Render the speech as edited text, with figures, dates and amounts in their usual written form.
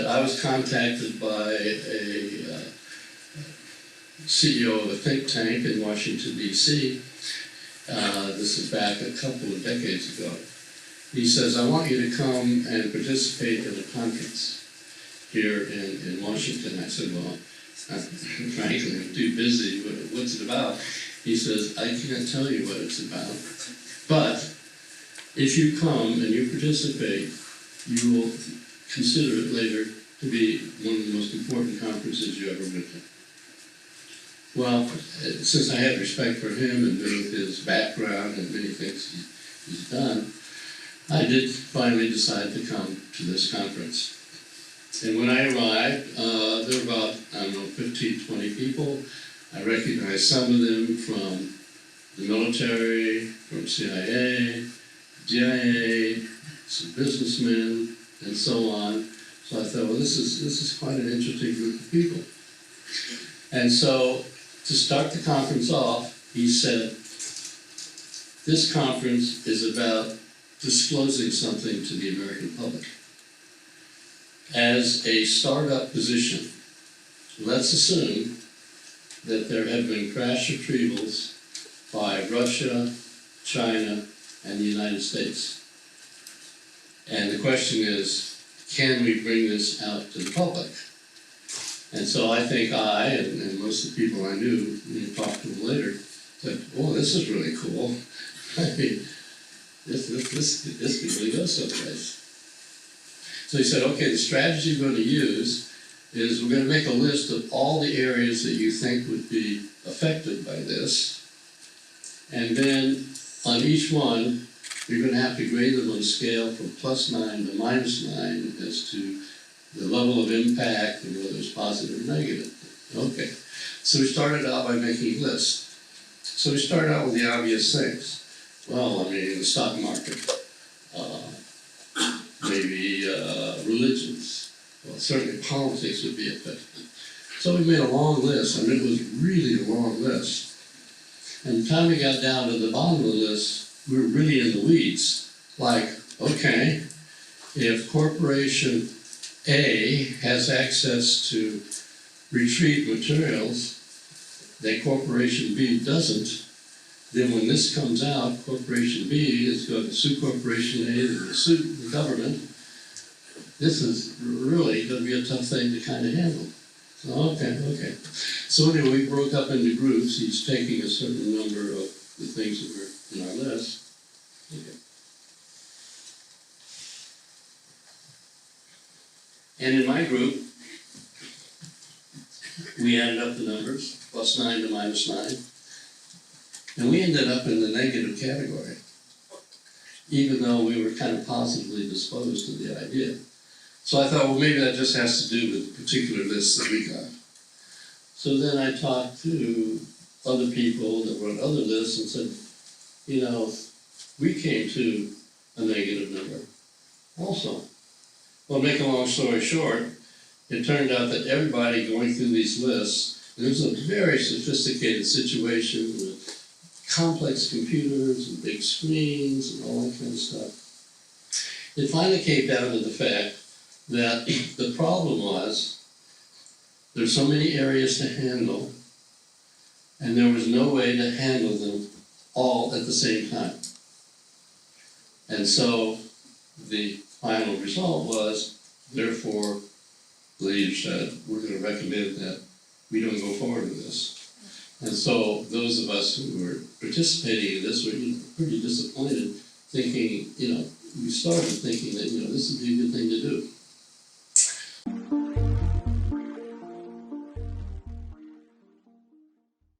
I was contacted by a CEO of a think tank in Washington, D.C. This is back a couple of decades ago. He says, I want you to come and participate in a conference here in Washington. I said, well, frankly, I'm too busy. What's it about? He says, I can't tell you what it's about, but if you come and you participate, you will consider it later to be one of the most important conferences you ever went to. Well, since I had respect for him and knew his background and many things he's done, I did finally decide to come to this conference. And when I arrived, there were about, 15, 20 people. I recognized some of them from the military, from CIA, DIA, some businessmen, and so on. So I thought, well, this is quite an interesting group of people. And so, to start the conference off, he said, this conference is about disclosing something to the American public. As a startup position, let's assume that there have been crash retrievals by Russia, China, and the United States. And the question is, can we bring this out to the public? And so I think and most of the people I knew, when you talked to them later, said, oh, this is really cool. I mean, this could really go someplace. So he said, okay, the strategy we're going to use is we're going to make a list of all the areas that you think would be affected by this. And then on each one, you're going to have to grade them on a scale from +9 to -9 as to the level of impact and whether it's positive or negative. Okay, so we started out by making lists. So we started out with the obvious things. Well, I mean, the stock market, maybe religions, well, certainly politics would be affected. So we made a long list. I mean, it was really a long list. And the time we got down to the bottom of the list, we were really in the weeds. Like, okay, if corporation A has access to retrieve materials that corporation B doesn't, then when this comes out, corporation B is going to sue corporation A, they're going to sue the government. This is really going to be a tough thing to kind of handle. So, okay. So anyway, we broke up into groups, each taking a certain number of the things that were in our list. Okay. And in my group, we added up the numbers, +9 to -9. And we ended up in the negative category, even though we were kind of positively disposed to the idea. So I thought, well, maybe that just has to do with the particular list that we got. So then I talked to other people that were on other lists and said, you know, we came to a negative number also. Well, make a long story short, it turned out that everybody going through these lists, and it was a very sophisticated situation with complex computers and big screens and all that kind of stuff. It finally came down to the fact that the problem was there's so many areas to handle, and there was no way to handle them all at the same time. And so the final result was, therefore, the leader said, we're going to recommend that we don't go forward with this. And so those of us who were participating in this were pretty disappointed, thinking, we started thinking that, this would be a good thing to do.